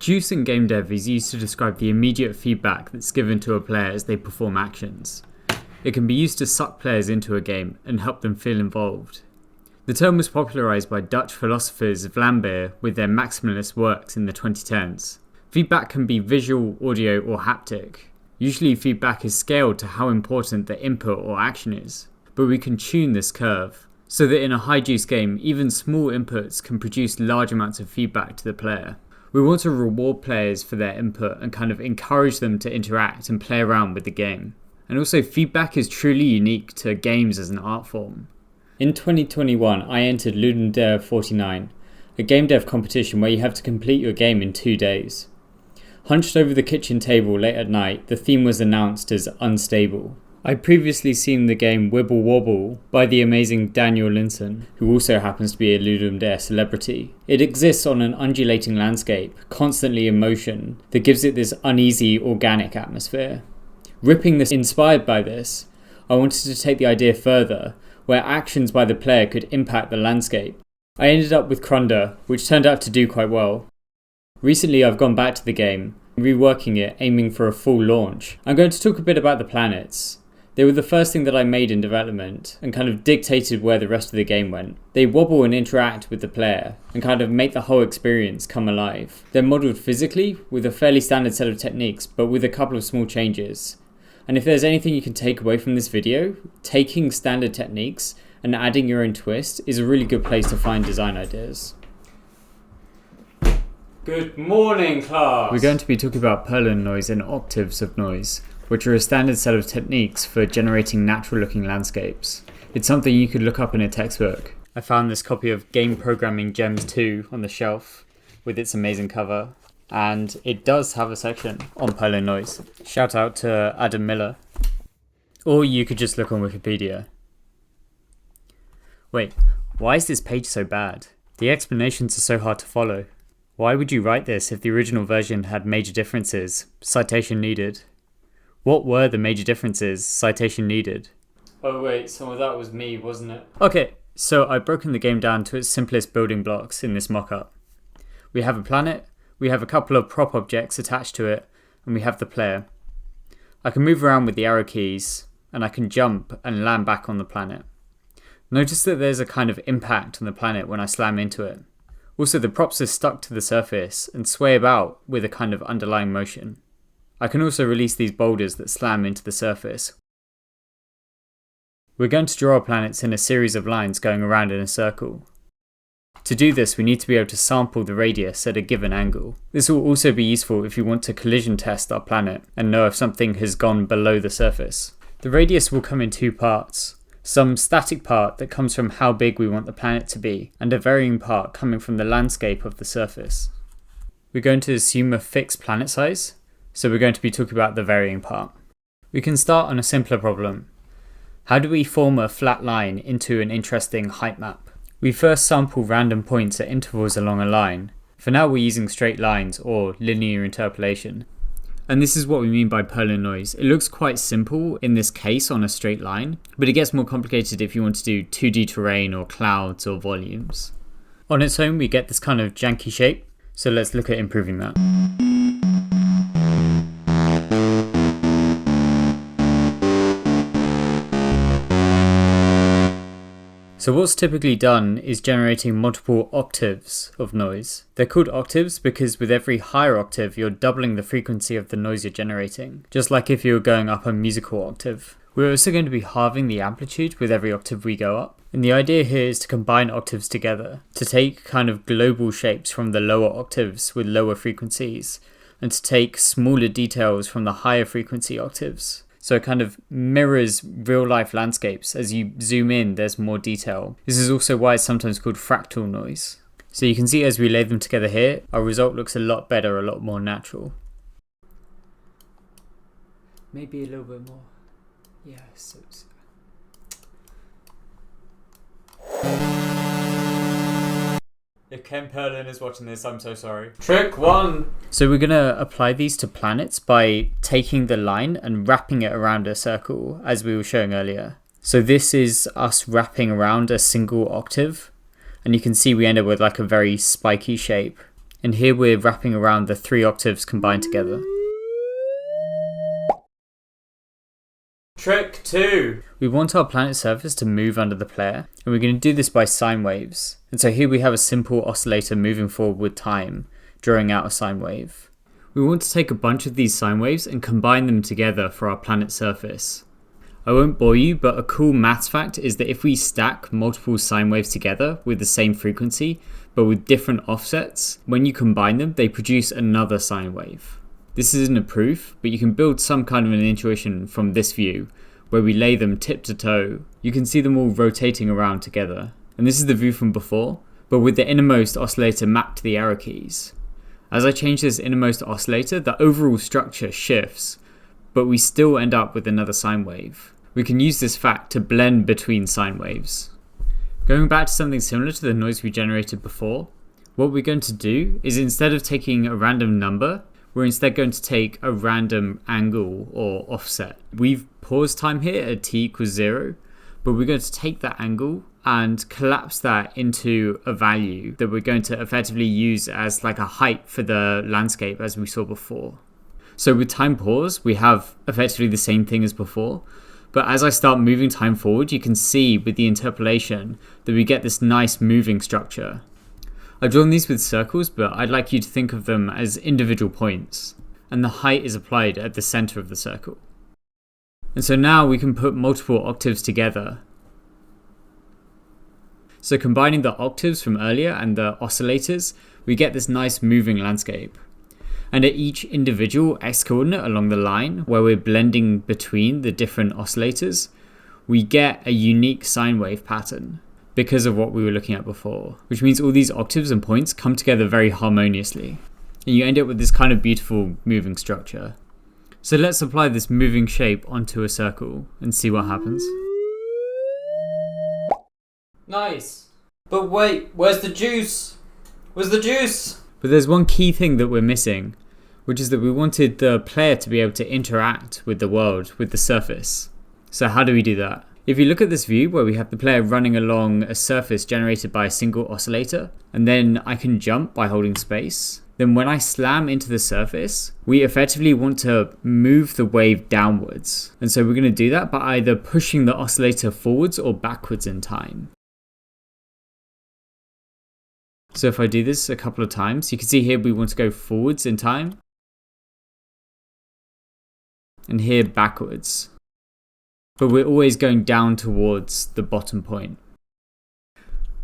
Juice in game dev is used to describe the immediate feedback that's given to a player as they perform actions. It can be used to suck players into a game and help them feel involved. The term was popularised by Dutch philosophers Vlaambeer with their maximalist works in the 2010s. Feedback can be visual, audio, or haptic. Usually feedback is scaled to how important the input or action is, but we can tune this curve, so that in a high juice game, even small inputs can produce large amounts of feedback to the player. We want to reward players for their input and kind of encourage them to interact and play around with the game. And also feedback is truly unique to games as an art form. In 2021, I entered Ludum Dare 49, a game dev competition where you have to complete your game in 2 days. Hunched over the kitchen table late at night, the theme was announced as Unstable. I'd previously seen the game Wibble Wobble by the amazing Daniel Linson, who also happens to be a Ludum Dare celebrity. It exists on an undulating landscape, constantly in motion, that gives it this uneasy, organic atmosphere. Inspired by this, I wanted to take the idea further, where actions by the player could impact the landscape. I ended up with Crunda, which turned out to do quite well. Recently I've gone back to the game, reworking it, aiming for a full launch. I'm going to talk a bit about the planets. They were the first thing that I made in development and kind of dictated where the rest of the game went. They wobble and interact with the player and kind of make the whole experience come alive. They're modelled physically with a fairly standard set of techniques, but with a couple of small changes. And if there's anything you can take away from this video, taking standard techniques and adding your own twist is a really good place to find design ideas. Good morning, class! We're going to be talking about Perlin noise and octaves of noise, which are a standard set of techniques for generating natural looking landscapes. It's something you could look up in a textbook. I found this copy of Game Programming Gems 2 on the shelf with its amazing cover, and it does have a section on Perlin noise. Shout out to Adam Miller. Or you could just look on Wikipedia. Wait, why is this page so bad? The explanations are so hard to follow. Why would you write this if the original version had major differences? Citation needed. What were the major differences? Citation needed. Oh wait, some of that was me, wasn't it? Okay, so I've broken the game down to its simplest building blocks in this mock-up. We have a planet, we have a couple of prop objects attached to it, and we have the player. I can move around with the arrow keys, and I can jump and land back on the planet. Notice that there's a kind of impact on the planet when I slam into it. Also, the props are stuck to the surface and sway about with a kind of underlying motion. I can also release these boulders that slam into the surface. We're going to draw our planets in a series of lines going around in a circle. To do this, we need to be able to sample the radius at a given angle. This will also be useful if you want to collision test our planet and know if something has gone below the surface. The radius will come in 2 parts. Some static part that comes from how big we want the planet to be, and a varying part coming from the landscape of the surface. We're going to assume a fixed planet size, so we're going to be talking about the varying part. We can start on a simpler problem. How do we form a flat line into an interesting height map? We first sample random points at intervals along a line. For now we're using straight lines or linear interpolation. And this is what we mean by Perlin noise. It looks quite simple in this case on a straight line, but it gets more complicated if you want to do 2D terrain or clouds or volumes. On its own we get this kind of janky shape, so let's look at improving that. So what's typically done is generating multiple octaves of noise. They're called octaves because with every higher octave you're doubling the frequency of the noise you're generating, just like if you were going up a musical octave. We're also going to be halving the amplitude with every octave we go up. And the idea here is to combine octaves together, to take kind of global shapes from the lower octaves with lower frequencies, and to take smaller details from the higher frequency octaves. So it kind of mirrors real life landscapes. As you zoom in, there's more detail. This is also why it's sometimes called fractal noise. So you can see as we lay them together here, our result looks a lot better, a lot more natural. Maybe a little bit more. Yeah, so. If Ken Perlin is watching this, I'm so sorry. Trick 1! So we're going to apply these to planets by taking the line and wrapping it around a circle, as we were showing earlier. So this is us wrapping around a single octave, and you can see we end up with like a very spiky shape. And here we're wrapping around the 3 octaves combined together. Trick 2. We want our planet surface to move under the player, and we're going to do this by sine waves. And so here we have a simple oscillator moving forward with time, drawing out a sine wave. We want to take a bunch of these sine waves and combine them together for our planet surface. I won't bore you, but a cool maths fact is that if we stack multiple sine waves together with the same frequency, but with different offsets, when you combine them, they produce another sine wave. This isn't a proof, but you can build some kind of an intuition from this view, where we lay them tip to toe. You can see them all rotating around together. And this is the view from before, but with the innermost oscillator mapped to the arrow keys. As I change this innermost oscillator, the overall structure shifts, but we still end up with another sine wave. We can use this fact to blend between sine waves. Going back to something similar to the noise we generated before, what we're going to do is instead of taking a random number, we're instead going to take a random angle or offset. We've paused time here at t equals 0, but we're going to take that angle and collapse that into a value that we're going to effectively use as like a height for the landscape as we saw before. So with time pause, we have effectively the same thing as before, but as I start moving time forward, you can see with the interpolation that we get this nice moving structure. I've drawn these with circles, but I'd like you to think of them as individual points, and the height is applied at the center of the circle. And so now we can put multiple octaves together. So combining the octaves from earlier and the oscillators, we get this nice moving landscape. And at each individual x-coordinate along the line, where we're blending between the different oscillators, we get a unique sine wave pattern because of what we were looking at before, which means all these octaves and points come together very harmoniously, and you end up with this kind of beautiful moving structure. So let's apply this moving shape onto a circle and see what happens. Nice. But wait, where's the juice? Where's the juice? But there's one key thing that we're missing, which is that we wanted the player to be able to interact with the world, with the surface. So how do we do that? If you look at this view where we have the player running along a surface generated by a single oscillator, and then I can jump by holding space, then when I slam into the surface, we effectively want to move the wave downwards. And so we're going to do that by either pushing the oscillator forwards or backwards in time. So if I do this a couple of times, you can see here we want to go forwards in time, and here backwards. But we're always going down towards the bottom point.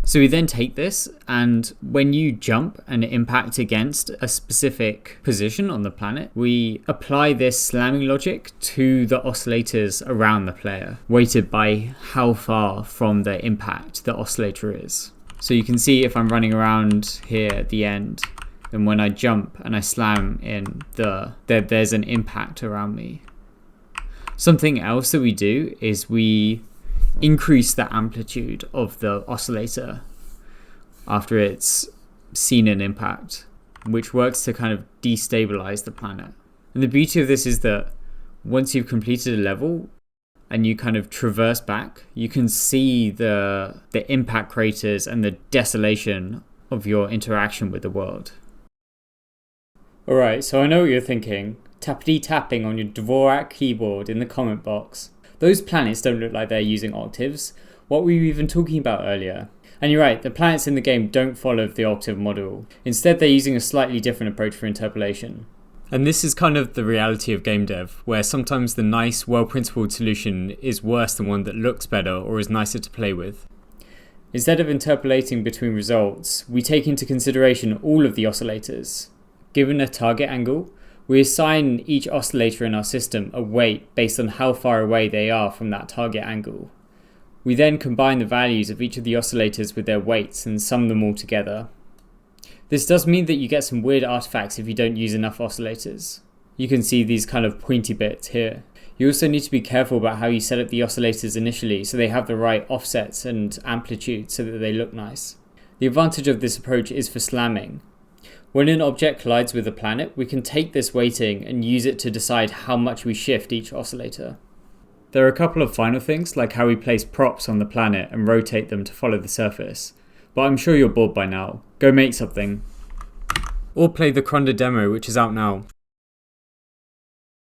So we then take this, and when you jump and impact against a specific position on the planet, we apply this slamming logic to the oscillators around the player, weighted by how far from the impact the oscillator is. So you can see if I'm running around here at the end, then when I jump and I slam in, there's an impact around me. Something else that we do is we increase the amplitude of the oscillator after it's seen an impact, which works to kind of destabilize the planet. And the beauty of this is that once you've completed a level and you kind of traverse back, you can see the impact craters and the desolation of your interaction with the world. Alright, so I know what you're thinking. Tappity tapping on your Dvorak keyboard in the comment box. Those planets don't look like they're using octaves. What were you even talking about earlier? And you're right, the planets in the game don't follow the octave model. Instead, they're using a slightly different approach for interpolation. And this is kind of the reality of game dev, where sometimes the nice, well-principled solution is worse than one that looks better or is nicer to play with. Instead of interpolating between results, we take into consideration all of the oscillators. Given a target angle, we assign each oscillator in our system a weight based on how far away they are from that target angle. We then combine the values of each of the oscillators with their weights and sum them all together. This does mean that you get some weird artifacts if you don't use enough oscillators. You can see these kind of pointy bits here. You also need to be careful about how you set up the oscillators initially so they have the right offsets and amplitude so that they look nice. The advantage of this approach is for slamming. When an object collides with a planet, we can take this weighting and use it to decide how much we shift each oscillator. There are a couple of final things, like how we place props on the planet and rotate them to follow the surface. But I'm sure you're bored by now. Go make something. or play the Crunda demo, which is out now.